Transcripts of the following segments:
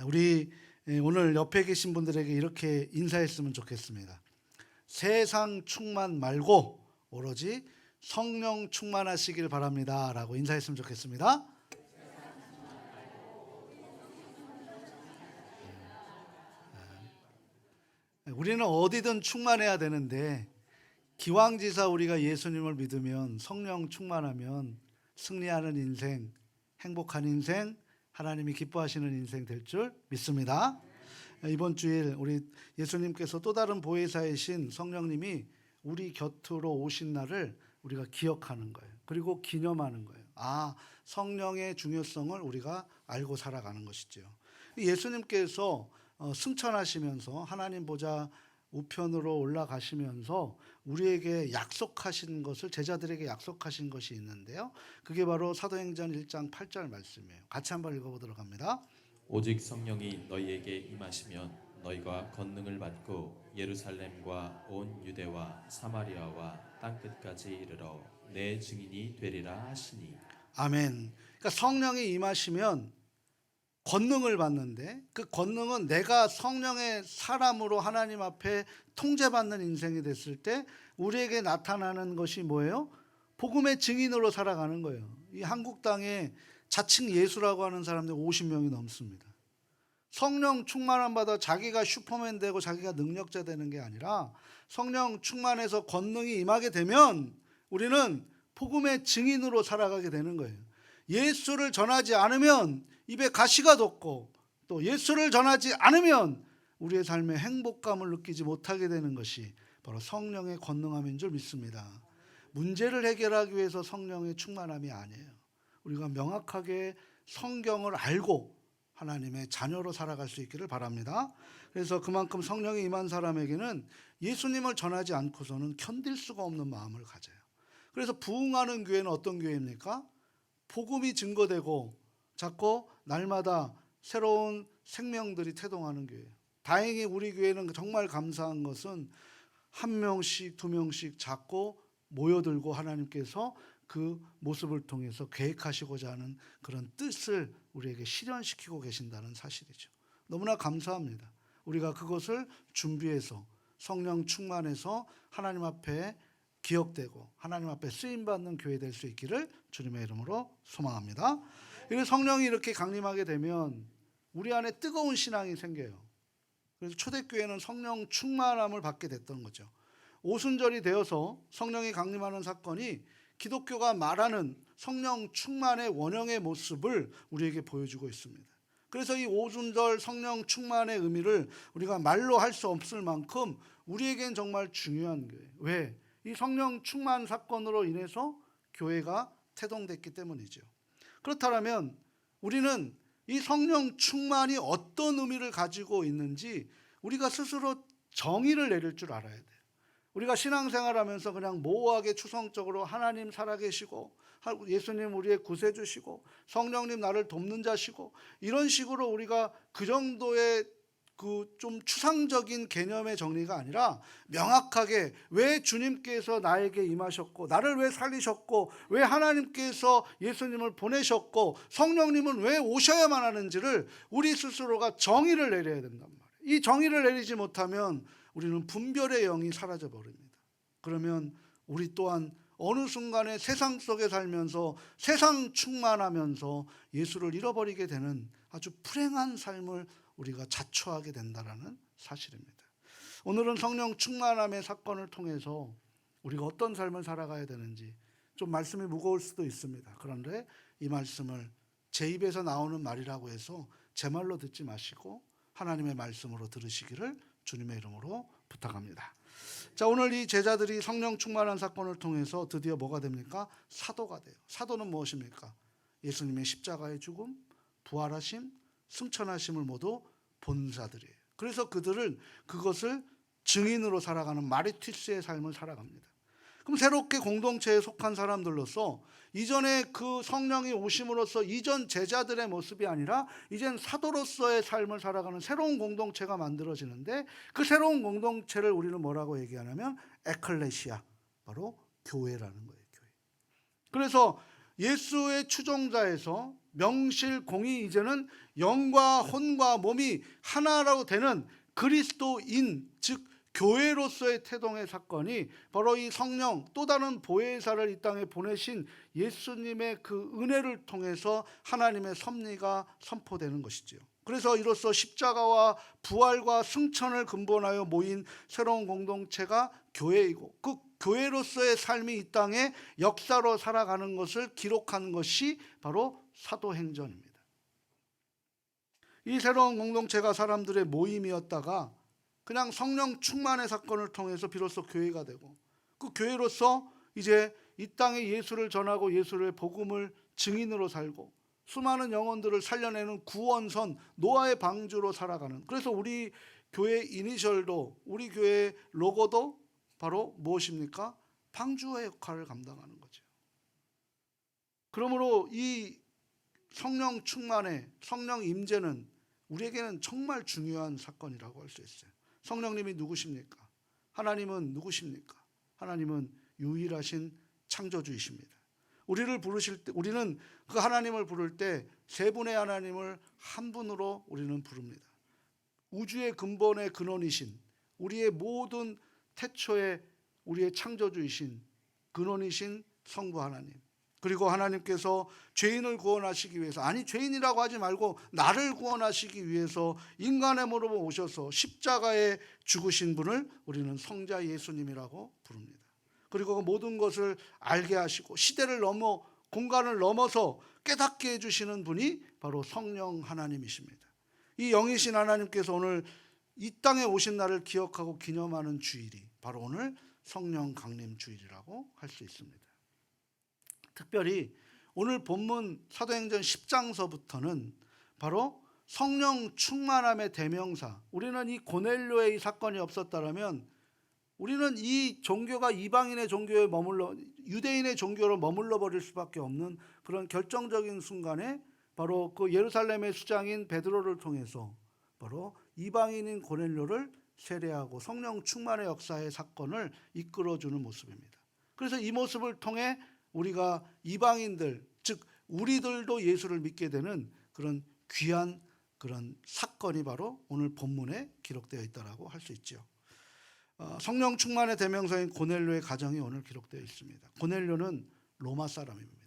우리 오늘 옆에 계신 분들에게 이렇게 인사했으면 좋겠습니다. 세상 충만 말고 오로지 성령 충만하시길 바랍니다 라고 인사했으면 좋겠습니다. 우리는 어디든 충만해야 되는데 기왕지사 우리가 예수님을 믿으면 성령 충만하면 승리하는 인생, 행복한 인생, 하나님이 기뻐하시는 인생 될 줄 믿습니다. 이번 주일 우리 예수님께서 또 다른 보혜사이신 성령님이 우리 곁으로 오신 날을 우리가 기억하는 거예요. 그리고 기념하는 거예요. 성령의 중요성을 우리가 알고 살아가는 것이죠. 예수님께서 승천하시면서 하나님 보좌 우편으로 올라가시면서 우리에게 약속하신 것을, 제자들에게 약속하신 것이 있는데요, 그게 바로 사도행전 1장 8절 말씀이에요. 같이 한번 읽어보도록 합니다. 오직 성령이 너희에게 임하시면 너희가 권능을 받고 예루살렘과 온 유대와 사마리아와 땅끝까지 이르러 내 증인이 되리라 하시니. 아멘. 그러니까 성령이 임하시면 권능을 받는데, 그 권능은 내가 성령의 사람으로 하나님 앞에 통제받는 인생이 됐을 때 우리에게 나타나는 것이 뭐예요? 복음의 증인으로 살아가는 거예요. 이 한국 땅에 자칭 예수라고 하는 사람들 50명이 넘습니다. 성령 충만함 받아 자기가 슈퍼맨 되고 자기가 능력자 되는 게 아니라 성령 충만해서 권능이 임하게 되면 우리는 복음의 증인으로 살아가게 되는 거예요. 예수를 전하지 않으면 입에 가시가 돋고, 또 예수를 전하지 않으면 우리의 삶에 행복감을 느끼지 못하게 되는 것이 바로 성령의 권능함인 줄 믿습니다. 문제를 해결하기 위해서 성령의 충만함이 아니에요. 우리가 명확하게 성경을 알고 하나님의 자녀로 살아갈 수 있기를 바랍니다. 그래서 그만큼 성령이 임한 사람에게는 예수님을 전하지 않고서는 견딜 수가 없는 마음을 가져요. 그래서 부흥하는 교회는 어떤 교회입니까? 복음이 증거되고 자꾸 날마다 새로운 생명들이 태동하는 교회예요. 다행히 우리 교회는 정말 감사한 것은 한 명씩 두 명씩 자꾸 모여들고 하나님께서 그 모습을 통해서 계획하시고자 하는 그런 뜻을 우리에게 실현시키고 계신다는 사실이죠. 너무나 감사합니다. 우리가 그것을 준비해서 성령 충만해서 하나님 앞에 기억되고 하나님 앞에 쓰임받는 교회 될 수 있기를 주님의 이름으로 소망합니다. 성령이 이렇게 강림하게 되면 우리 안에 뜨거운 신앙이 생겨요. 그래서 초대교회는 성령 충만함을 받게 됐던 거죠. 오순절이 되어서 성령이 강림하는 사건이 기독교가 말하는 성령 충만의 원형의 모습을 우리에게 보여주고 있습니다. 그래서 이 오순절 성령 충만의 의미를 우리가 말로 할 수 없을 만큼 우리에겐 정말 중요한 거예요. 왜? 이 성령 충만 사건으로 인해서 교회가 태동됐기 때문이죠. 그렇다면 우리는 이 성령 충만이 어떤 의미를 가지고 있는지 우리가 스스로 정의를 내릴 줄 알아야 돼요. 우리가 신앙생활하면서 그냥 모호하게 추상적으로 하나님 살아계시고 예수님 우리의 구세주시고 성령님 나를 돕는 자시고 이런 식으로 우리가 그 정도의 그 좀 추상적인 개념의 정리가 아니라 명확하게 왜 주님께서 나에게 임하셨고 나를 왜 살리셨고 왜 하나님께서 예수님을 보내셨고 성령님은 왜 오셔야만 하는지를 우리 스스로가 정의를 내려야 된단 말이에요. 이 정의를 내리지 못하면 우리는 분별의 영이 사라져 버립니다. 그러면 우리 또한 어느 순간에 세상 속에 살면서 세상 충만하면서 예수를 잃어버리게 되는 아주 불행한 삶을 우리가 자초하게 된다는 사실입니다. 오늘은 성령 충만함의 사건을 통해서 우리가 어떤 삶을 살아가야 되는지, 좀 말씀이 무거울 수도 있습니다. 그런데 이 말씀을 제 입에서 나오는 말이라고 해서 제 말로 듣지 마시고 하나님의 말씀으로 들으시기를 주님의 이름으로 부탁합니다. 자, 오늘 이 제자들이 성령 충만한 사건을 통해서 드디어 뭐가 됩니까? 사도가 돼요. 사도는 무엇입니까? 예수님의 십자가의 죽음, 부활하심, 승천하심을 모두 본 자들이에요. 그래서 그들은 그것을 증인으로 살아가는 마르티스의 삶을 살아갑니다. 그럼 새롭게 공동체에 속한 사람들로서 이전에 그 성령이 오심으로써 이전 제자들의 모습이 아니라 이젠 사도로서의 삶을 살아가는 새로운 공동체가 만들어지는데, 그 새로운 공동체를 우리는 뭐라고 얘기하냐면 에클레시아, 바로 교회라는 거예요. 교회. 그래서 예수의 추종자에서 명실공히 이제는 영과 혼과 몸이 하나로 되는 그리스도인, 즉 교회로서의 태동의 사건이 바로 이 성령, 또 다른 보혜사를 이 땅에 보내신 예수님의 그 은혜를 통해서 하나님의 섭리가 선포되는 것이지요. 그래서 이로써 십자가와 부활과 승천을 근본하여 모인 새로운 공동체가 교회이고, 그 교회로서의 삶이 이 땅에 역사로 살아가는 것을 기록한 것이 바로 사도행전입니다. 이 새로운 공동체가 사람들의 모임이었다가 그냥 성령 충만의 사건을 통해서 비로소 교회가 되고, 그 교회로서 이제 이 땅에 예수를 전하고 예수의 복음을 증인으로 살고 수많은 영혼들을 살려내는 구원선, 노아의 방주로 살아가는, 그래서 우리 교회 이니셜도, 우리 교회 로고도 바로 무엇입니까? 방주의 역할을 감당하는 거죠. 그러므로 이 성령 충만의 성령 임재는 우리에게는 정말 중요한 사건이라고 할 수 있어요. 성령님이 누구십니까? 하나님은 누구십니까? 하나님은 유일하신 창조주이십니다. 우리를 부르실 때, 우리는 그 하나님을 부를 때 세 분의 하나님을 한 분으로 우리는 부릅니다. 우주의 근본의 근원이신, 우리의 모든 태초의 우리의 창조주이신 근원이신 성부 하나님, 그리고 하나님께서 죄인을 구원하시기 위해서, 아니 죄인이라고 하지 말고 나를 구원하시기 위해서 인간의 모습으로 오셔서 십자가에 죽으신 분을 우리는 성자 예수님이라고 부릅니다. 그리고 그 모든 것을 알게 하시고 시대를 넘어 공간을 넘어서 깨닫게 해주시는 분이 바로 성령 하나님이십니다. 이 영이신 하나님께서 오늘 이 땅에 오신 날을 기억하고 기념하는 주일이 바로 오늘 성령 강림 주일이라고 할 수 있습니다. 특별히 오늘 본문 사도행전 10장서부터는 바로 성령 충만함의 대명사, 우리는 이 고넬료의 이 사건이 없었다면 우리는 이 종교가 이방인의 종교에 머물러, 유대인의 종교로 머물러 버릴 수밖에 없는 그런 결정적인 순간에 바로 그 예루살렘의 수장인 베드로를 통해서 바로 이방인인 고넬료를 세례하고 성령 충만의 역사의 사건을 이끌어주는 모습입니다. 그래서 이 모습을 통해 우리가 이방인들, 즉 우리들도 예수를 믿게 되는 그런 귀한 그런 사건이 바로 오늘 본문에 기록되어 있다라고 할 수 있죠. 성령 충만의 대명사인 고넬료의 가정이 오늘 기록되어 있습니다. 고넬료는 로마 사람입니다.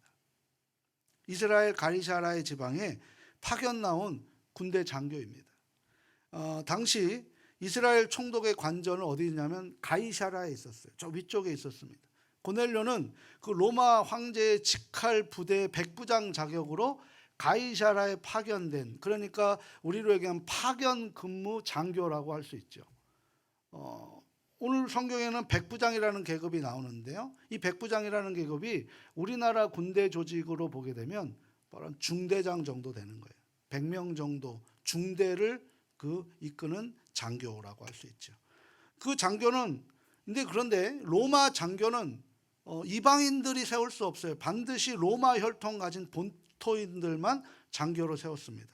이스라엘 가이사라의 지방에 파견 나온 군대 장교입니다. 당시 이스라엘 총독의 관전은 어디 있냐면 가이사라에 있었어요. 저 위쪽에 있었습니다. 고넬료는 그 로마 황제의 직할 부대 백부장 자격으로 가이사라에 파견된, 그러니까 우리로 얘기하면 파견 근무 장교라고 할 수 있죠. 오늘 성경에는 백부장이라는 계급이 나오는데요. 이 백부장이라는 계급이 우리나라 군대 조직으로 보게 되면 바로 중대장 정도 되는 거예요. 100명 정도 중대를 이끄는 장교라고 할 수 있죠. 그 장교는, 그런데 로마 장교는 이방인들이 세울 수 없어요. 반드시 로마 혈통 가진 본토인들만 장교로 세웠습니다.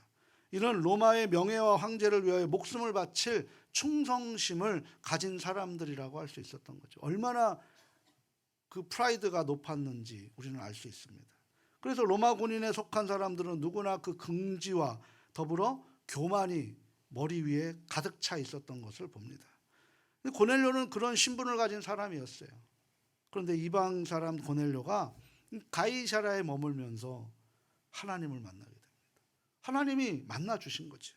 이런 로마의 명예와 황제를 위하여 목숨을 바칠 충성심을 가진 사람들이라고 할 수 있었던 거죠. 얼마나 그 프라이드가 높았는지 우리는 알 수 있습니다. 그래서 로마 군인에 속한 사람들은 누구나 그 긍지와 더불어 교만이 머리 위에 가득 차 있었던 것을 봅니다. 고넬료는 그런 신분을 가진 사람이었어요. 그런데 이방 사람 고넬료가 가이사라에 머물면서 하나님을 만나게 됩니다. 하나님이 만나 주신 거죠.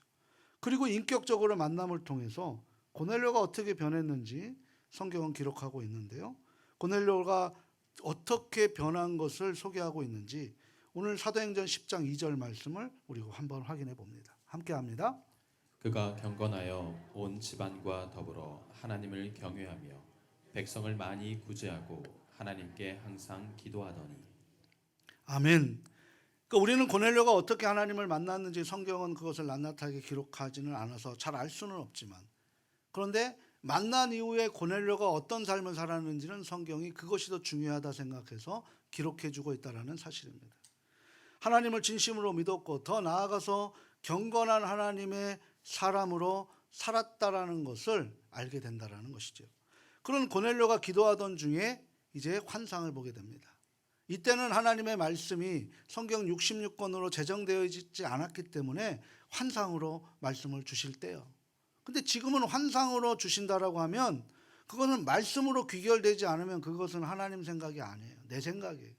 그리고 인격적으로 만남을 통해서 고넬료가 어떻게 변했는지 성경은 기록하고 있는데요. 고넬료가 어떻게 변한 것을 소개하고 있는지 오늘 사도행전 10장 2절 말씀을 우리 한번 확인해 봅니다. 함께 합니다. 그가 경건하여 온 집안과 더불어 하나님을 경외하며 백성을 많이 구제하고 하나님께 항상 기도하더니. 아멘. 그러니까 우리는 고넬료가 어떻게 하나님을 만났는지 성경은 그것을 낱낱하게 기록하지는 않아서 잘 알 수는 없지만, 그런데 만난 이후에 고넬료가 어떤 삶을 살았는지는 성경이 그것이 더 중요하다 생각해서 기록해주고 있다는 사실입니다. 하나님을 진심으로 믿었고 더 나아가서 경건한 하나님의 사람으로 살았다라는 것을 알게 된다는 것이죠. 그런 고넬료가 기도하던 중에 이제 환상을 보게 됩니다. 이때는 하나님의 말씀이 성경 66권으로 제정되어 있지 않았기 때문에 환상으로 말씀을 주실 때요. 근데 지금은 환상으로 주신다라고 하면 그것은 말씀으로 귀결되지 않으면 그것은 하나님 생각이 아니에요. 내 생각이에요.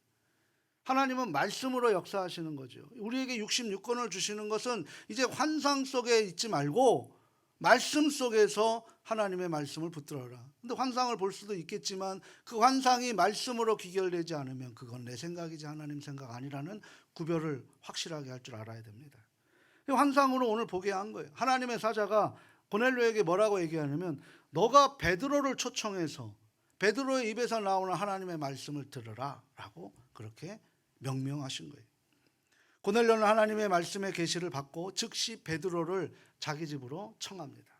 하나님은 말씀으로 역사하시는 거죠. 우리에게 66권을 주시는 것은 이제 환상 속에 있지 말고 말씀 속에서 하나님의 말씀을 붙들어라. 근데 환상을 볼 수도 있겠지만 그 환상이 말씀으로 귀결되지 않으면 그건 내 생각이지 하나님 생각 아니라는 구별을 확실하게 할 줄 알아야 됩니다. 환상으로 오늘 보게 한 거예요. 하나님의 사자가 고넬료에게 뭐라고 얘기하냐면 너가 베드로를 초청해서 베드로의 입에서 나오는 하나님의 말씀을 들으라 라고 그렇게 명명하신 거예요. 고넬료는 하나님의 말씀의 계시를 받고 즉시 베드로를 자기 집으로 청합니다.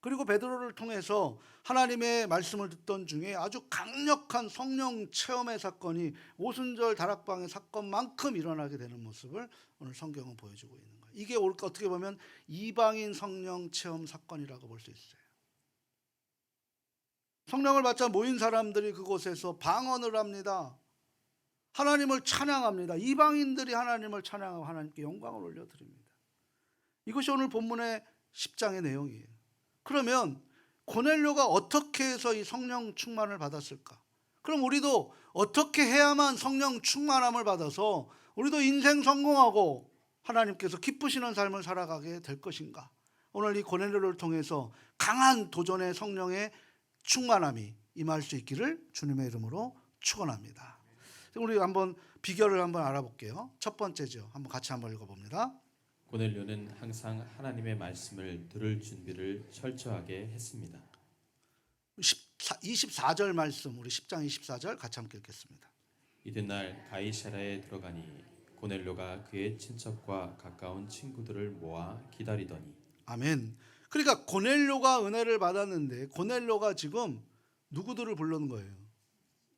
그리고 베드로를 통해서 하나님의 말씀을 듣던 중에 아주 강력한 성령 체험의 사건이 오순절 다락방의 사건만큼 일어나게 되는 모습을 오늘 성경은 보여주고 있는 거예요. 이게 어떻게 보면 이방인 성령 체험 사건이라고 볼 수 있어요. 성령을 받자 모인 사람들이 그곳에서 방언을 합니다. 하나님을 찬양합니다. 이방인들이 하나님을 찬양하고 하나님께 영광을 올려드립니다. 이것이 오늘 본문의 10장의 내용이에요. 그러면 고넬료가 어떻게 해서 이 성령 충만을 받았을까? 그럼 우리도 어떻게 해야만 성령 충만함을 받아서 우리도 인생 성공하고 하나님께서 기쁘시는 삶을 살아가게 될 것인가? 오늘 이 고넬료를 통해서 강한 도전의 성령의 충만함이 임할 수 있기를 주님의 이름으로 축원합니다. 우리 한번 비결을 한번 알아볼게요. 첫 번째죠. 한번 같이 한번 읽어봅니다. 고넬료는 항상 하나님의 말씀을 들을 준비를 철저하게 했습니다. 24절 말씀, 우리 10장 24절 같이 함께 읽겠습니다. 이튿날 가이사랴에 들어가니 고넬료가 그의 친척과 가까운 친구들을 모아 기다리더니. 아멘. 그러니까 고넬료가 은혜를 받았는데 고넬료가 지금 누구들을 부르는 거예요?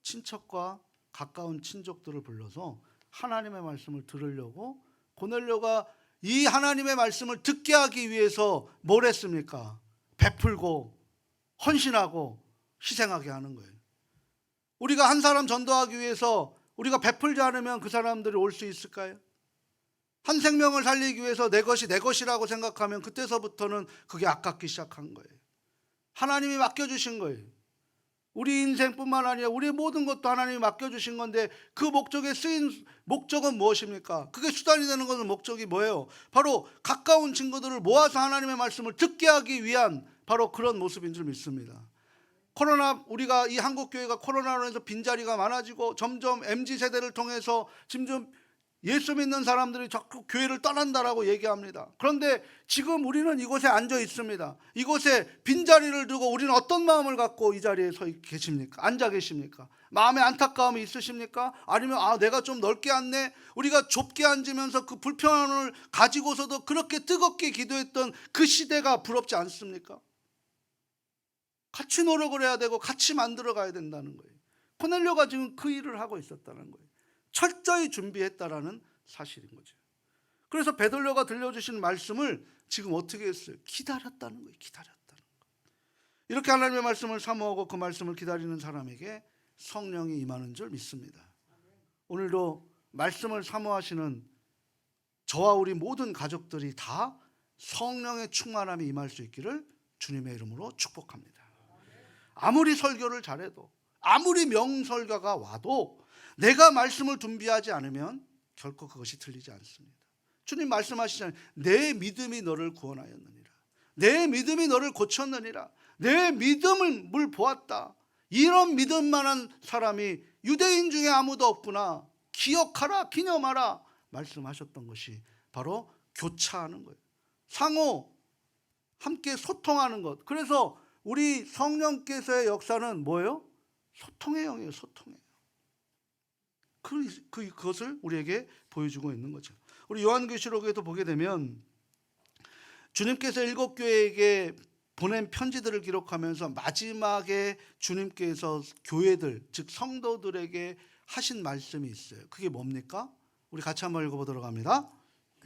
친척과 가까운 친족들을 불러서 하나님의 말씀을 들으려고 고넬료가 이 하나님의 말씀을 듣게 하기 위해서 뭘 했습니까? 베풀고 헌신하고 희생하게 하는 거예요. 우리가 한 사람 전도하기 위해서 우리가 베풀지 않으면 그 사람들이 올 수 있을까요? 한 생명을 살리기 위해서 내 것이 내 것이라고 생각하면 그때서부터는 그게 아깝기 시작한 거예요. 하나님이 맡겨주신 거예요. 우리 인생뿐만 아니라 우리 모든 것도 하나님이 맡겨주신 건데 그 목적에 쓰인 목적은 무엇입니까? 그게 수단이 되는 것은 목적이 뭐예요? 바로 가까운 친구들을 모아서 하나님의 말씀을 듣게 하기 위한 바로 그런 모습인 줄 믿습니다. 우리가 이 한국교회가 코로나로 해서 빈자리가 많아지고 점점 MZ세대를 통해서 지금 예수 믿는 사람들이 자꾸 교회를 떠난다라고 얘기합니다. 그런데 지금 우리는 이곳에 앉아 있습니다. 이곳에 빈자리를 두고 우리는 어떤 마음을 갖고 이 자리에 서 계십니까? 앉아 계십니까? 마음에 안타까움이 있으십니까? 아니면 내가 좀 넓게 앉네? 우리가 좁게 앉으면서 그 불편함을 가지고서도 그렇게 뜨겁게 기도했던 그 시대가 부럽지 않습니까? 같이 노력을 해야 되고 같이 만들어 가야 된다는 거예요. 고넬료가 지금 그 일을 하고 있었다는 거예요. 철저히 준비했다라는 사실인 거죠. 그래서 베드로가 들려주신 말씀을 지금 어떻게 했어요? 기다렸다는 거예요. 기다렸다는 거. 이렇게 하나님의 말씀을 사모하고 그 말씀을 기다리는 사람에게 성령이 임하는 줄 믿습니다. 오늘도 말씀을 사모하시는 저와 우리 모든 가족들이 다 성령의 충만함이 임할 수 있기를 주님의 이름으로 축복합니다. 아무리 설교를 잘해도 아무리 명설가가 와도 내가 말씀을 준비하지 않으면 결코 그것이 틀리지 않습니다. 주님 말씀하시잖아요. 내 믿음이 너를 구원하였느니라. 내 믿음이 너를 고쳤느니라. 내 믿음을 보았다. 이런 믿음만한 사람이 유대인 중에 아무도 없구나. 기억하라, 기념하라 말씀하셨던 것이 바로 교차하는 거예요. 상호 함께 소통하는 것. 그래서 우리 성령께서의 역사는 뭐예요? 소통의 영이에요. 소통의 영. 그것을 우리에게 보여주고 있는 거죠. 우리 요한계시록에도 보게 되면 주님께서 7교회에게 보낸 편지들을 기록하면서 마지막에 주님께서 교회들, 즉 성도들에게 하신 말씀이 있어요. 그게 뭡니까? 우리 같이 한번 읽어보도록 합니다.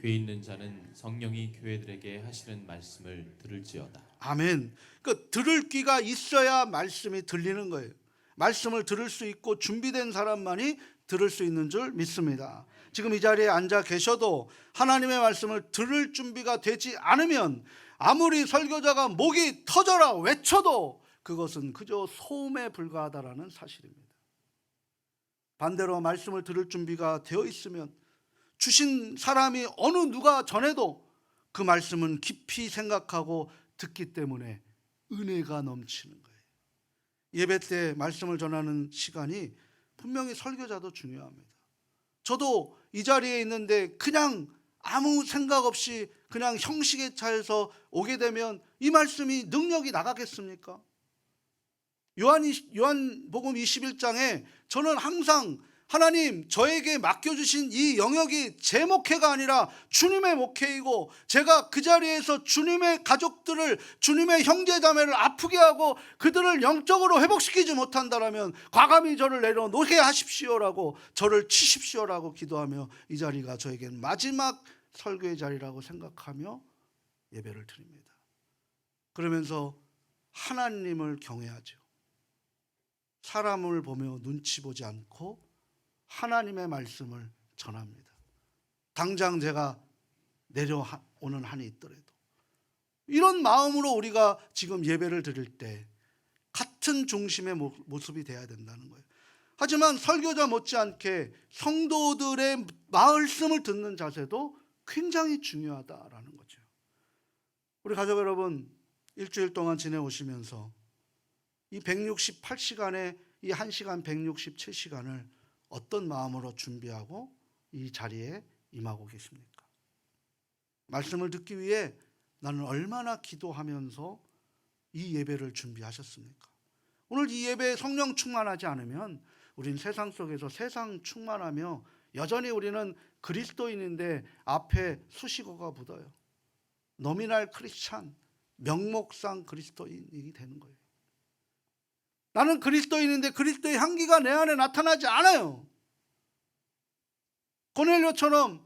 귀 있는 자는 성령이 교회들에게 하시는 말씀을 들을지어다. 아멘. 그 들을 귀가 있어야 말씀이 들리는 거예요. 말씀을 들을 수 있고 준비된 사람만이 들을 수 있는 줄 믿습니다. 지금 이 자리에 앉아 계셔도 하나님의 말씀을 들을 준비가 되지 않으면 아무리 설교자가 목이 터져라 외쳐도 그것은 그저 소음에 불과하다라는 사실입니다. 반대로 말씀을 들을 준비가 되어 있으면 주신 사람이 어느 누가 전해도 그 말씀은 깊이 생각하고 듣기 때문에 은혜가 넘치는 거예요. 예배 때 말씀을 전하는 시간이 분명히 설교자도 중요합니다. 저도 이 자리에 있는데 그냥 아무 생각 없이 그냥 형식에 차여서 오게 되면 이 말씀이 능력이 나가겠습니까? 요한복음 21장에 저는 항상 하나님 저에게 맡겨주신 이 영역이 제 목회가 아니라 주님의 목회이고 제가 그 자리에서 주님의 가족들을 주님의 형제자매를 아프게 하고 그들을 영적으로 회복시키지 못한다면 과감히 저를 내려놓게 하십시오라고 저를 치십시오라고 기도하며 이 자리가 저에겐 마지막 설교의 자리라고 생각하며 예배를 드립니다. 그러면서 하나님을 경외하죠. 사람을 보며 눈치 보지 않고 하나님의 말씀을 전합니다. 당장 제가 내려오는 한이 있더라도 이런 마음으로 우리가 지금 예배를 드릴 때 같은 중심의 모습이 되어야 된다는 거예요. 하지만 설교자 못지않게 성도들의 말씀을 듣는 자세도 굉장히 중요하다라는 거죠. 우리 가족 여러분, 일주일 동안 지내오시면서 이 168시간의 이 1시간 167시간을 어떤 마음으로 준비하고 이 자리에 임하고 계십니까? 말씀을 듣기 위해 나는 얼마나 기도하면서 이 예배를 준비하셨습니까? 오늘 이 예배에 성령 충만하지 않으면 우린 세상 속에서 세상 충만하며 여전히 우리는 그리스도인인데 앞에 수식어가 붙어요. 노미널 크리스찬, 명목상 그리스도인이 되는 거예요. 나는 그리스도인인데 그리스도의 향기가 내 안에 나타나지 않아요. 고넬료처럼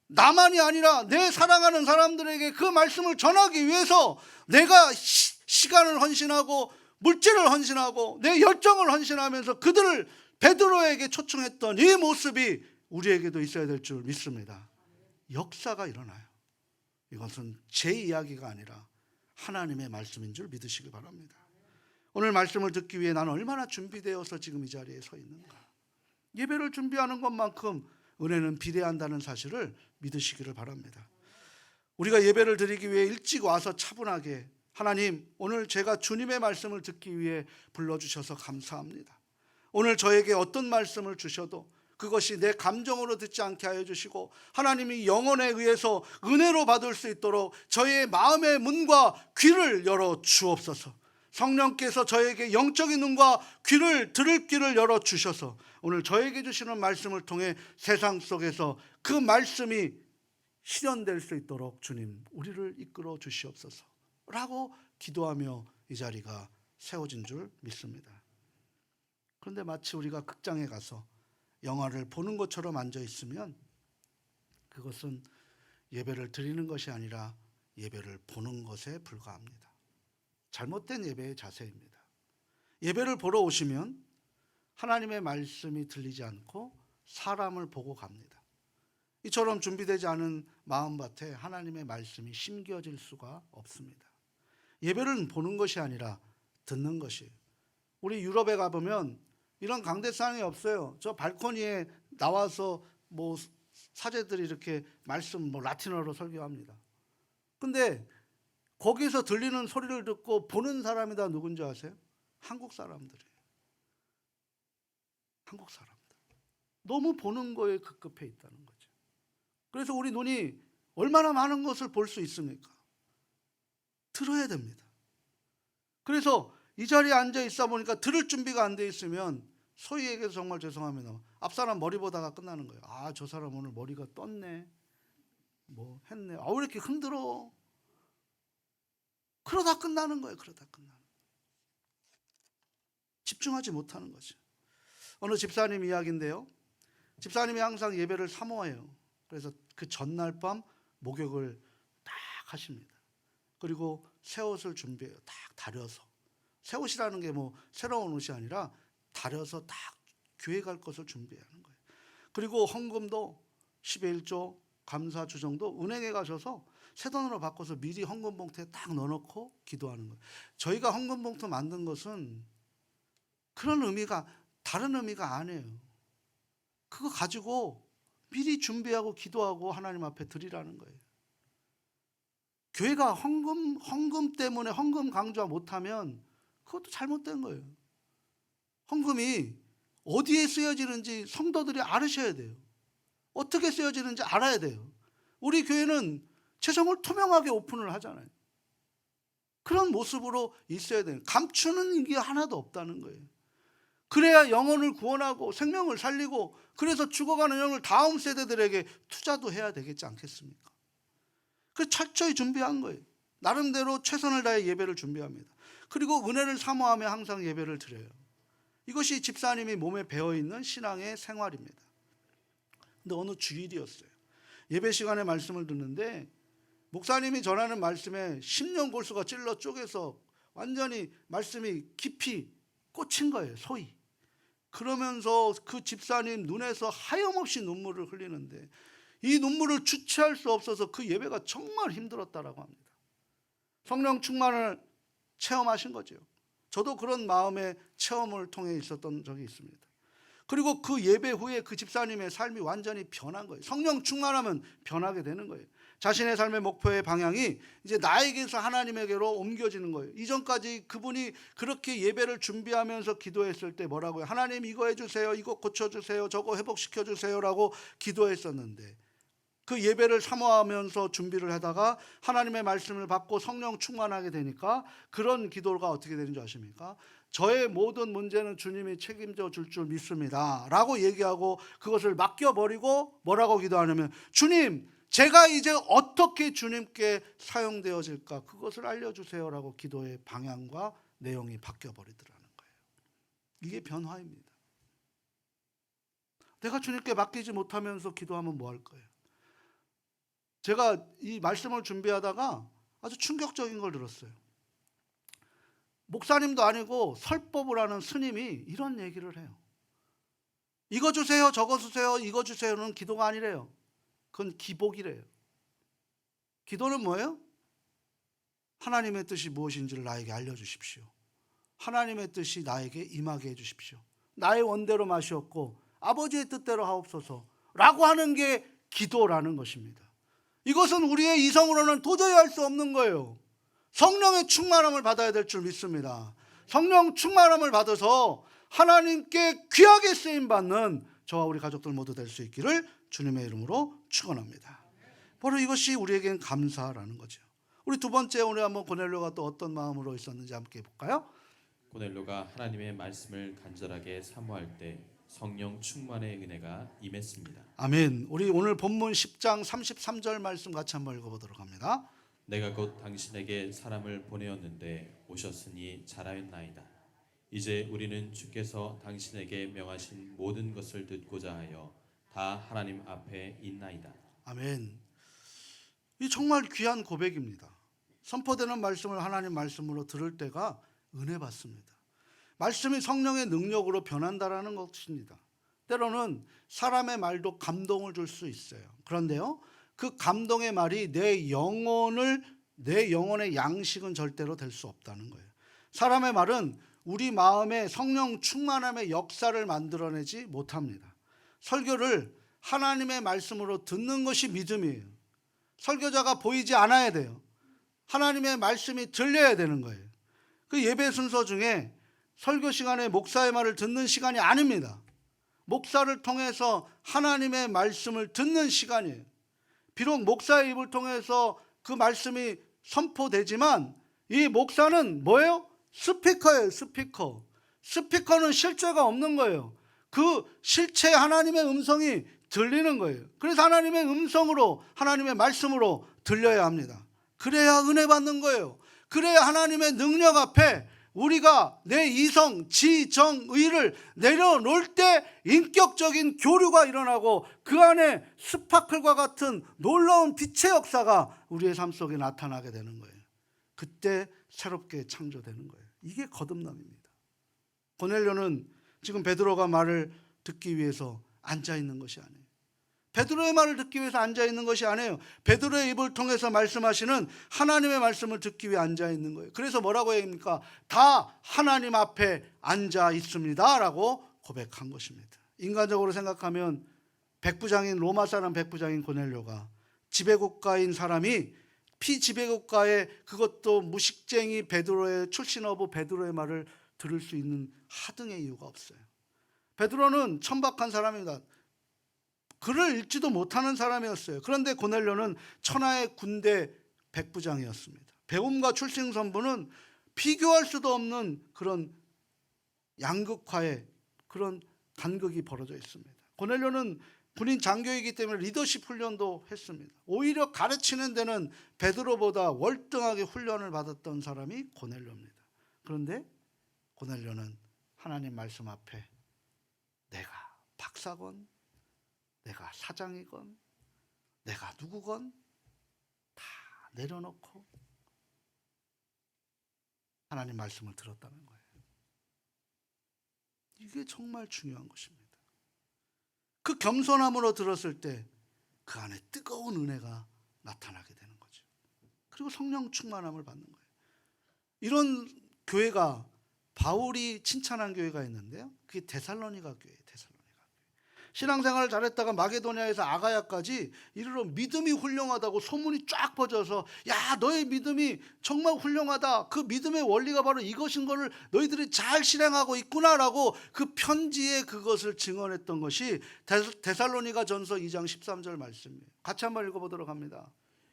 나만이 아니라 내 사랑하는 사람들에게 그 말씀을 전하기 위해서 내가 시간을 헌신하고 물질을 헌신하고 내 열정을 헌신하면서 그들을 베드로에게 초청했던 이 모습이 우리에게도 있어야 될 줄 믿습니다. 역사가 일어나요. 이것은 제 이야기가 아니라 하나님의 말씀인 줄 믿으시기 바랍니다. 오늘 말씀을 듣기 위해 나는 얼마나 준비되어서 지금 이 자리에 서 있는가. 예배를 준비하는 것만큼 은혜는 비례한다는 사실을 믿으시기를 바랍니다. 우리가 예배를 드리기 위해 일찍 와서 차분하게 하나님, 오늘 제가 주님의 말씀을 듣기 위해 불러주셔서 감사합니다. 오늘 저에게 어떤 말씀을 주셔도 그것이 내 감정으로 듣지 않게 하여 주시고 하나님이 영혼에 의해서 은혜로 받을 수 있도록 저의 마음의 문과 귀를 열어 주옵소서. 성령께서 저에게 영적인 눈과 귀를 들을 귀를 열어 주셔서 오늘 저에게 주시는 말씀을 통해 세상 속에서 그 말씀이 실현될 수 있도록 주님 우리를 이끌어 주시옵소서 라고 기도하며 이 자리가 세워진 줄 믿습니다. 그런데 마치 우리가 극장에 가서 영화를 보는 것처럼 앉아 있으면 그것은 예배를 드리는 것이 아니라 예배를 보는 것에 불과합니다. 잘못된 예배의 자세입니다. 예배를 보러 오시면 하나님의 말씀이 들리지 않고 사람을 보고 갑니다. 이처럼 준비되지 않은 마음밭에 하나님의 말씀이 심겨질 수가 없습니다. 예배를 보는 것이 아니라 듣는 것이에요. 우리 유럽에 가보면 이런 강대상이 없어요. 저 발코니에 나와서 뭐 사제들이 이렇게 말씀 라틴어로 설교합니다. 근데 거기서 들리는 소리를 듣고 보는 사람이 다 누군지 아세요? 한국 사람들이에요. 한국 사람들. 너무 보는 거에 급급해 있다는 거죠. 그래서 우리 눈이 얼마나 많은 것을 볼 수 있습니까? 들어야 됩니다. 그래서 이 자리에 앉아 있어 보니까 들을 준비가 안 돼 있으면 소위 얘기해서 정말 죄송합니다. 앞사람 머리 보다가 끝나는 거예요. 아, 저 사람 오늘 머리가 떴네. 뭐 했네. 아, 왜 이렇게 흔들어? 그러다 끝나는 거예요. 그러다 끝나는 거예요. 집중하지 못하는 거죠. 어느 집사님 이야기인데요. 집사님이 항상 예배를 사모해요. 그래서 그 전날 밤 목욕을 딱 하십니다. 그리고 새 옷을 준비해요. 딱 다려서. 새 옷이라는 게 뭐 새로운 옷이 아니라 다려서 딱 교회 갈 것을 준비하는 거예요. 그리고 헌금도 10의 1조 감사 주정도 은행에 가셔서 새 돈으로 바꿔서 미리 헌금 봉투에 딱 넣어놓고 기도하는 거예요. 저희가 헌금 봉투 만든 것은 그런 의미가, 다른 의미가 아니에요. 그거 가지고 미리 준비하고 기도하고 하나님 앞에 드리라는 거예요. 교회가 헌금 때문에 헌금 강조 못하면 그것도 잘못된 거예요. 헌금이 어디에 쓰여지는지 성도들이 알으셔야 돼요. 어떻게 쓰여지는지 알아야 돼요. 우리 교회는 재정을 투명하게 오픈을 하잖아요. 그런 모습으로 있어야 돼요. 감추는 게 하나도 없다는 거예요. 그래야 영혼을 구원하고 생명을 살리고, 그래서 죽어가는 영을 다음 세대들에게 투자도 해야 되겠지 않겠습니까? 그래서 철저히 준비한 거예요. 나름대로 최선을 다해 예배를 준비합니다. 그리고 은혜를 사모하며 항상 예배를 드려요. 이것이 집사님이 몸에 배어있는 신앙의 생활입니다. 근데 어느 주일이었어요. 예배 시간에 말씀을 듣는데 목사님이 전하는 말씀에 10년 골수가 찔러 쪼개서 완전히 말씀이 깊이 꽂힌 거예요. 소위. 그러면서 그 집사님 눈에서 하염없이 눈물을 흘리는데 이 눈물을 주체할 수 없어서 그 예배가 정말 힘들었다라고 합니다. 성령 충만을 체험하신 거죠. 저도 그런 마음의 체험을 통해 있었던 적이 있습니다. 그리고 그 예배 후에 그 집사님의 삶이 완전히 변한 거예요. 성령 충만하면 변하게 되는 거예요. 자신의 삶의 목표의 방향이 이제 나에게서 하나님에게로 옮겨지는 거예요. 이전까지 그분이 그렇게 예배를 준비하면서 기도했을 때 뭐라고요? 하나님 이거 해주세요, 이거 고쳐주세요, 저거 회복시켜주세요 라고 기도했었는데 그 예배를 사모하면서 준비를 하다가 하나님의 말씀을 받고 성령 충만하게 되니까 그런 기도가 어떻게 되는 줄 아십니까? 저의 모든 문제는 주님이 책임져 줄 줄 믿습니다 라고 얘기하고 그것을 맡겨버리고 뭐라고 기도하냐면, 주님 제가 이제 어떻게 주님께 사용되어질까 그것을 알려주세요 라고 기도의 방향과 내용이 바뀌어버리더라는 거예요. 이게 변화입니다. 내가 주님께 맡기지 못하면서 기도하면 뭐 할 거예요? 제가 이 말씀을 준비하다가 아주 충격적인 걸 들었어요. 목사님도 아니고 설법을 하는 스님이 이런 얘기를 해요. 이거 주세요, 저거 주세요, 이거 주세요는 기도가 아니래요. 그건 기복이래요. 기도는 뭐예요? 하나님의 뜻이 무엇인지를 나에게 알려주십시오. 하나님의 뜻이 나에게 임하게 해주십시오. 나의 원대로 마시옵고 아버지의 뜻대로 하옵소서 라고 하는 게 기도라는 것입니다. 이것은 우리의 이성으로는 도저히 할 수 없는 거예요. 성령의 충만함을 받아야 될 줄 믿습니다. 성령 충만함을 받아서 하나님께 귀하게 쓰임받는 저와 우리 가족들 모두 될 수 있기를 주님의 이름으로 축원합니다. 바로 이것이 우리에겐 감사라는 거죠. 우리 두 번째, 오늘 한번 고넬료가 또 어떤 마음으로 있었는지 함께 볼까요? 고넬료가 하나님의 말씀을 간절하게 사모할 때 성령 충만의 은혜가 임했습니다. 아멘. 우리 오늘 본문 10장 33절 말씀 같이 한번 읽어보도록 합니다. 내가 곧 당신에게 사람을 보내었는데 오셨으니 잘하였나이다. 이제 우리는 주께서 당신에게 명하신 모든 것을 듣고자 하여 다 하나님 앞에 있나이다. 아멘. 이 정말 귀한 고백입니다. 선포되는 말씀을 하나님 말씀으로 들을 때가 은혜 받습니다. 말씀이 성령의 능력으로 변한다라는 것입니다. 때로는 사람의 말도 감동을 줄 수 있어요. 그런데요, 그 감동의 말이 내 영혼의 양식은 절대로 될 수 없다는 거예요. 사람의 말은 우리 마음에 성령 충만함의 역사를 만들어내지 못합니다. 설교를 하나님의 말씀으로 듣는 것이 믿음이에요. 설교자가 보이지 않아야 돼요. 하나님의 말씀이 들려야 되는 거예요. 그 예배 순서 중에 설교 시간에 목사의 말을 듣는 시간이 아닙니다. 목사를 통해서 하나님의 말씀을 듣는 시간이에요. 비록 목사의 입을 통해서 그 말씀이 선포되지만 이 목사는 뭐예요? 스피커예요. 스피커. 스피커는 실제가 없는 거예요. 그 실체 하나님의 음성이 들리는 거예요. 그래서 하나님의 음성으로, 하나님의 말씀으로 들려야 합니다. 그래야 은혜 받는 거예요. 그래야 하나님의 능력 앞에 우리가 내 이성, 지, 정, 의를 내려놓을 때 인격적인 교류가 일어나고 그 안에 스파클과 같은 놀라운 빛의 역사가 우리의 삶 속에 나타나게 되는 거예요. 그때 새롭게 창조되는 거예요. 이게 거듭남입니다. 고넬료는 지금 베드로가 말을 듣기 위해서 앉아 있는 것이 아니에요. 베드로의 말을 듣기 위해서 앉아 있는 것이 아니에요. 베드로의 입을 통해서 말씀하시는 하나님의 말씀을 듣기 위해 앉아 있는 거예요. 그래서 뭐라고 해야 합니까? 다 하나님 앞에 앉아 있습니다 라고 고백한 것입니다. 인간적으로 생각하면 백부장인, 로마 사람 백부장인 고넬료가 지배국가인 사람이 피지배국가의, 그것도 무식쟁이 베드로의, 출신 어부 베드로의 말을 들을 수 있는 하등의 이유가 없어요. 베드로는 천박한 사람입니다. 글을 읽지도 못하는 사람이었어요. 그런데 고넬료는 천하의 군대 백부장이었습니다. 배움과 출생 선부는 비교할 수도 없는 그런 양극화의 그런 간극이 벌어져 있습니다. 고넬료는 군인 장교이기 때문에 리더십 훈련도 했습니다. 오히려 가르치는 데는 베드로보다 월등하게 훈련을 받았던 사람이 고넬료입니다. 그런데 고넬료는 하나님 말씀 앞에 내가 박사건, 내가 사장이건, 내가 누구건 다 내려놓고 하나님 말씀을 들었다는 거예요. 이게 정말 중요한 것입니다. 그 겸손함으로 들었을 때 그 안에 뜨거운 은혜가 나타나게 되는 거죠. 그리고 성령 충만함을 받는 거예요. 이런 교회가, 바울이 칭찬한 교회가 있는데요, 그게 데살로니가 교회예요. 신앙생활을 잘했다가 마게도냐에서 아가야까지 이르러 믿음이 훌륭하다고 소문이 쫙 퍼져서, 야, 너의 믿음이 정말 훌륭하다, 그 믿음의 원리가 바로 이것인 것을 너희들이 잘 실행하고 있구나라고 그 편지에 그것을 증언했던 것이 데살로니가 전서 2장 13절 말씀이에요. 같이 한번 읽어보도록 합니다.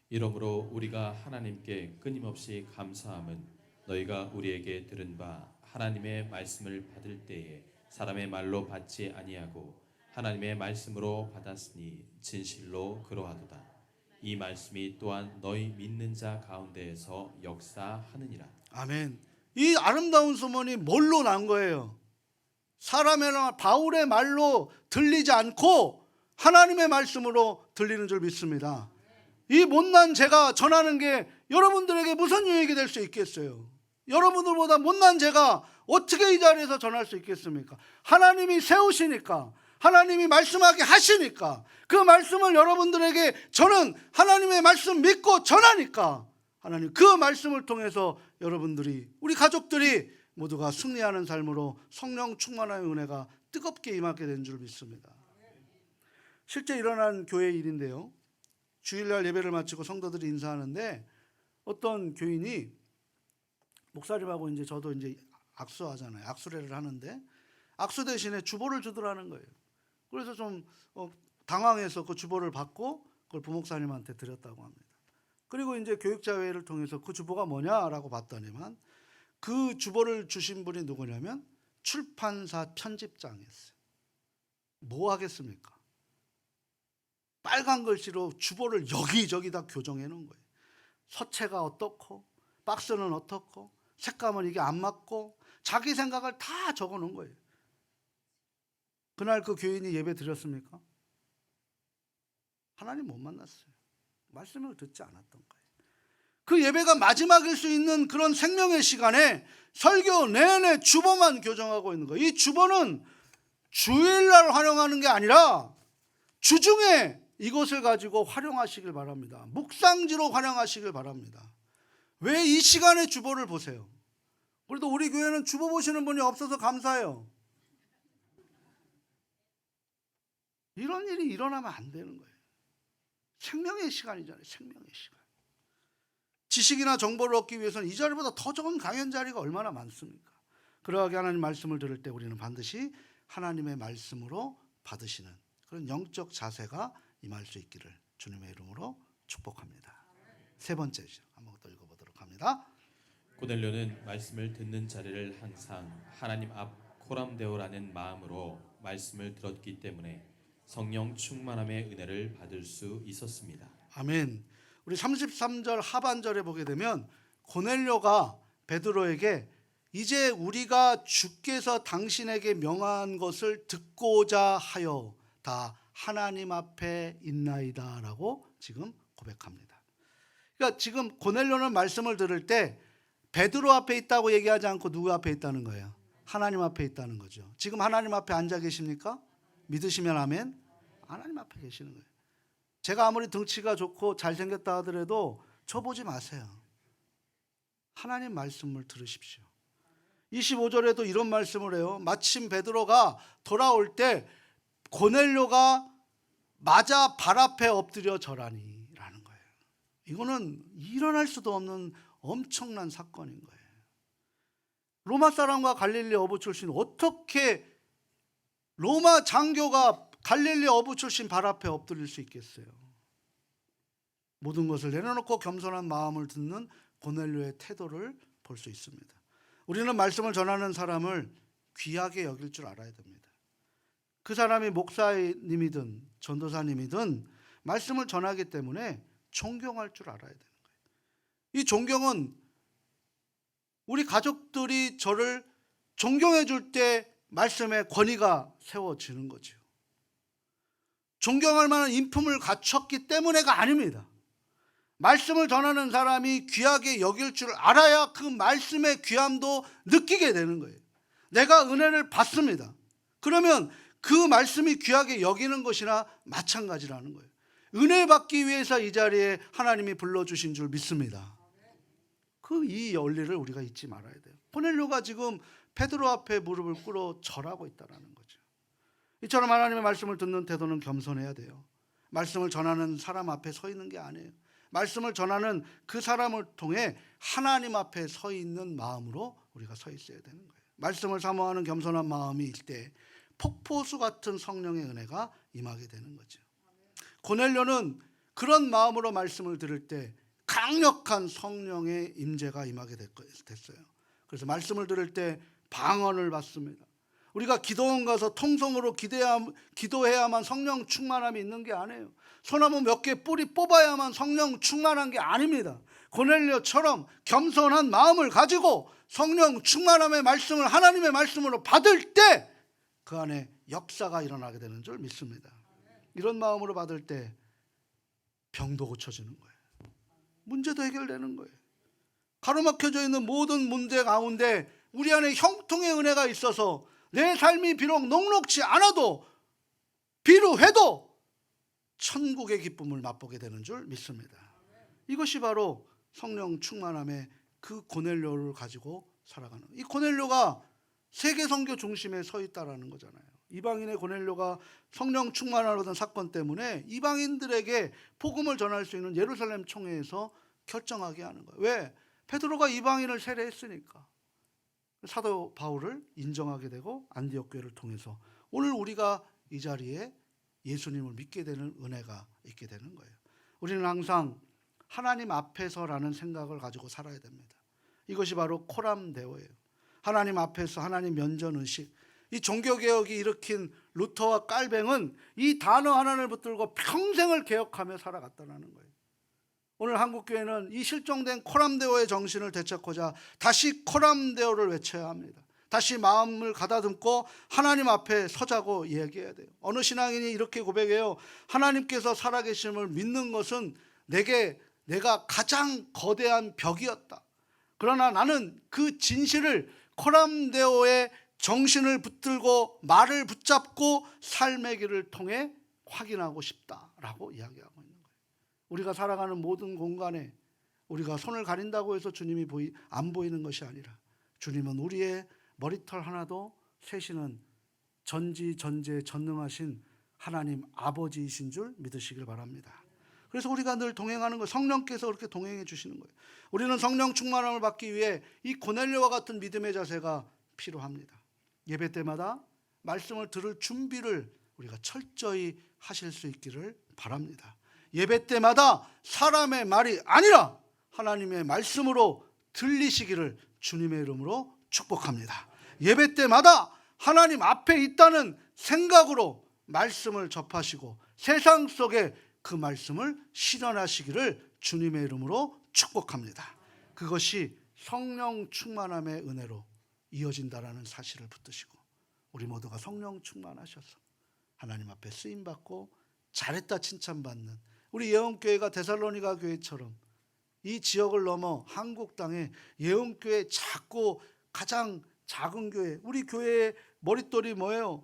이러므로 우리가 하나님께 끊임없이 감사함은 너희가 우리에게 들은 바 하나님의 말씀을 받을 때에 사람의 말로 받지 아니하고 하나님의 말씀으로 받았으니 진실로 그러하도다. 이 말씀이 또한 너희 믿는 자 가운데에서 역사하느니라. 아멘. 이 아름다운 소문이 뭘로 난 거예요? 사람의 말, 바울의 말로 들리지 않고 하나님의 말씀으로 들리는 줄 믿습니다. 이 못난 제가 전하는 게 여러분들에게 무슨 유익이 될 수 있겠어요? 여러분들보다 못난 제가 어떻게 이 자리에서 전할 수 있겠습니까? 하나님이 세우시니까, 하나님이 말씀하게 하시니까, 그 말씀을 여러분들에게 저는 하나님의 말씀 믿고 전하니까 하나님 그 말씀을 통해서 여러분들이, 우리 가족들이 모두가 승리하는 삶으로 성령 충만한 은혜가 뜨겁게 임하게 된 줄 믿습니다. 실제 일어난 교회 일인데요, 주일날 예배를 마치고 성도들이 인사하는데 어떤 교인이 목사님하고 이제 저도 이제 악수하잖아요. 악수례를 하는데 악수 대신에 주보를 주더라는 거예요. 그래서 좀 당황해서 그 주보를 받고 그걸 부목사님한테 드렸다고 합니다. 그리고 이제 교육자회를 통해서 그 주보가 뭐냐라고 봤더니만 그 주보를 주신 분이 누구냐면 출판사 편집장이었어요. 뭐 하겠습니까? 빨간 글씨로 주보를 여기저기 다 교정해 놓은 거예요. 서체가 어떻고, 박스는 어떻고, 색감은 이게 안 맞고, 자기 생각을 다 적어 놓은 거예요. 그날 그 교인이 예배 드렸습니까? 하나님 못 만났어요. 말씀을 듣지 않았던 거예요. 그 예배가 마지막일 수 있는 그런 생명의 시간에 설교 내내 주보만 교정하고 있는 거예요. 이 주보는 주일날 활용하는 게 아니라 주중에 이것을 가지고 활용하시길 바랍니다. 묵상지로 활용하시길 바랍니다. 왜 이 시간에 주보를 보세요? 그래도 우리 교회는 주보 보시는 분이 없어서 감사해요. 이런 일이 일어나면 안 되는 거예요. 생명의 시간이잖아요. 생명의 시간. 지식이나 정보를 얻기 위해서는 이 자리보다 더 좋은 강연 자리가 얼마나 많습니까? 그러하게 하나님 말씀을 들을 때 우리는 반드시 하나님의 말씀으로 받으시는 그런 영적 자세가 임할 수 있기를 주님의 이름으로 축복합니다. 세 번째죠. 한번 더 읽어보도록 합니다. 고넬료는 말씀을 듣는 자리를 항상 하나님 앞 코람데오라는 마음으로 말씀을 들었기 때문에 성령 충만함의 은혜를 받을 수 있었습니다. 아멘. 우리 33절 하반절에 보게 되면 고넬료가 베드로에게 이제 우리가 주께서 당신에게 명한 것을 듣고자 하여 다 하나님 앞에 있나이다 라고 지금 고백합니다. 그러니까 지금 고넬료는 말씀을 들을 때 베드로 앞에 있다고 얘기하지 않고 누구 앞에 있다는 거예요? 하나님 앞에 있다는 거죠. 지금 하나님 앞에 앉아 계십니까? 믿으시면 아멘. 하나님 앞에 계시는 거예요. 제가 아무리 등치가 좋고 잘생겼다 하더라도 저 보지 마세요. 하나님 말씀을 들으십시오. 25절에도 이런 말씀을 해요. 마침 베드로가 돌아올 때 고넬료가 맞아 발 앞에 엎드려 절하니 라는 거예요. 이거는 일어날 수도 없는 엄청난 사건인 거예요. 로마 사람과 갈릴리 어부 출신, 어떻게 로마 장교가 갈릴리 어부 출신 발 앞에 엎드릴 수 있겠어요? 모든 것을 내려놓고 겸손한 마음을 듣는 고넬료의 태도를 볼 수 있습니다. 우리는 말씀을 전하는 사람을 귀하게 여길 줄 알아야 됩니다. 그 사람이 목사님이든 전도사님이든 말씀을 전하기 때문에 존경할 줄 알아야 되는 거예요. 이 존경은 우리 가족들이 저를 존경해 줄 때 말씀의 권위가 세워지는 거죠. 존경할 만한 인품을 갖췄기 때문에가 아닙니다. 말씀을 전하는 사람이 귀하게 여길 줄 알아야 그 말씀의 귀함도 느끼게 되는 거예요. 내가 은혜를 받습니다. 그러면 그 말씀이 귀하게 여기는 것이나 마찬가지라는 거예요. 은혜 받기 위해서 이 자리에 하나님이 불러주신 줄 믿습니다. 이 원리를 우리가 잊지 말아야 돼요. 고넬료가 지금 베드로 앞에 무릎을 꿇어 절하고 있다는 거죠. 이처럼 하나님의 말씀을 듣는 태도는 겸손해야 돼요. 말씀을 전하는 사람 앞에 서 있는 게 아니에요. 말씀을 전하는 그 사람을 통해 하나님 앞에 서 있는 마음으로 우리가 서 있어야 되는 거예요. 말씀을 사모하는 겸손한 마음이 때 폭포수 같은 성령의 은혜가 임하게 되는 거죠. 고넬료는 그런 마음으로 말씀을 들을 때 강력한 성령의 임재가 임하게 됐어요. 그래서 말씀을 들을 때 방언을 받습니다. 우리가 기도원 가서 통성으로 기도해야만 성령 충만함이 있는 게 아니에요. 소나무 몇 개 뿌리 뽑아야만 성령 충만한 게 아닙니다. 고넬료처럼 겸손한 마음을 가지고 성령 충만함의 말씀을 하나님의 말씀으로 받을 때 그 안에 역사가 일어나게 되는 줄 믿습니다. 이런 마음으로 받을 때 병도 고쳐지는 거예요. 문제도 해결되는 거예요. 가로막혀져 있는 모든 문제 가운데 우리 안에 형통의 은혜가 있어서 내 삶이 비록 녹록지 않아도 비루해도 천국의 기쁨을 맛보게 되는 줄 믿습니다. 이것이 바로 성령 충만함의 그 고넬료를 가지고 살아가는, 이 고넬료가 세계 선교 중심에 서 있다라는 거잖아요. 이방인의 고넬료가 성령 충만하던 사건 때문에 이방인들에게 복음을 전할 수 있는 예루살렘 총회에서 결정하게 하는 거예요. 왜? 베드로가 이방인을 세례했으니까. 사도 바울을 인정하게 되고 안디옥 교회를 통해서 오늘 우리가 이 자리에 예수님을 믿게 되는 은혜가 있게 되는 거예요. 우리는 항상 하나님 앞에서라는 생각을 가지고 살아야 됩니다. 이것이 바로 코람데오예요. 하나님 앞에서 하나님 면전의식. 이 종교개혁이 일으킨 루터와 깔뱅은 이 단어 하나를 붙들고 평생을 개혁하며 살아갔다는 거예요. 오늘 한국교회는 이 실종된 코람데오의 정신을 되찾고자 다시 코람데오를 외쳐야 합니다. 다시 마음을 가다듬고 하나님 앞에 서자고 이야기해야 돼요. 어느 신앙인이 이렇게 고백해요. 하나님께서 살아계심을 믿는 것은 내가 가장 거대한 벽이었다. 그러나 나는 그 진실을 코람데오의 정신을 붙들고 말을 붙잡고 삶의 길을 통해 확인하고 싶다라고 이야기하고 있는 거예요. 우리가 살아가는 모든 공간에 우리가 손을 가린다고 해서 주님이 안 보이는 것이 아니라 주님은 우리의 머리털 하나도 세시는 전지전제 전능하신 하나님 아버지이신 줄 믿으시길 바랍니다. 그래서 우리가 늘 동행하는 거예요. 성령께서 그렇게 동행해 주시는 거예요. 우리는 성령 충만함을 받기 위해 이 고넬료와 같은 믿음의 자세가 필요합니다. 예배 때마다 말씀을 들을 준비를 우리가 철저히 하실 수 있기를 바랍니다. 예배 때마다 사람의 말이 아니라 하나님의 말씀으로 들리시기를 주님의 이름으로 축복합니다. 예배 때마다 하나님 앞에 있다는 생각으로 말씀을 접하시고 세상 속에 그 말씀을 실현하시기를 주님의 이름으로 축복합니다. 그것이 성령 충만함의 은혜로 이어진다라는 사실을 붙드시고 우리 모두가 성령 충만하셔서 하나님 앞에 쓰임받고 잘했다 칭찬받는 우리 예언교회가 데살로니가 교회처럼 이 지역을 넘어 한국 땅에 예언교회 작고 가장 작은 교회, 우리 교회의 머릿돌이 뭐예요?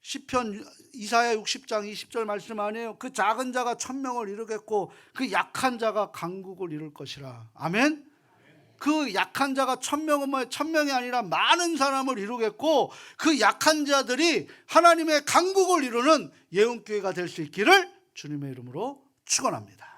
시편 이사야 60장 20절 말씀 아니에요? 그 작은 자가 1000명을 이루겠고 그 약한 자가 강국을 이룰 것이라. 아멘. 그 약한 자가 1000명은 뭐예요? 1000명이 아니라 많은 사람을 이루겠고 그 약한 자들이 하나님의 강국을 이루는 예언교회가 될 수 있기를 주님의 이름으로 축원합니다.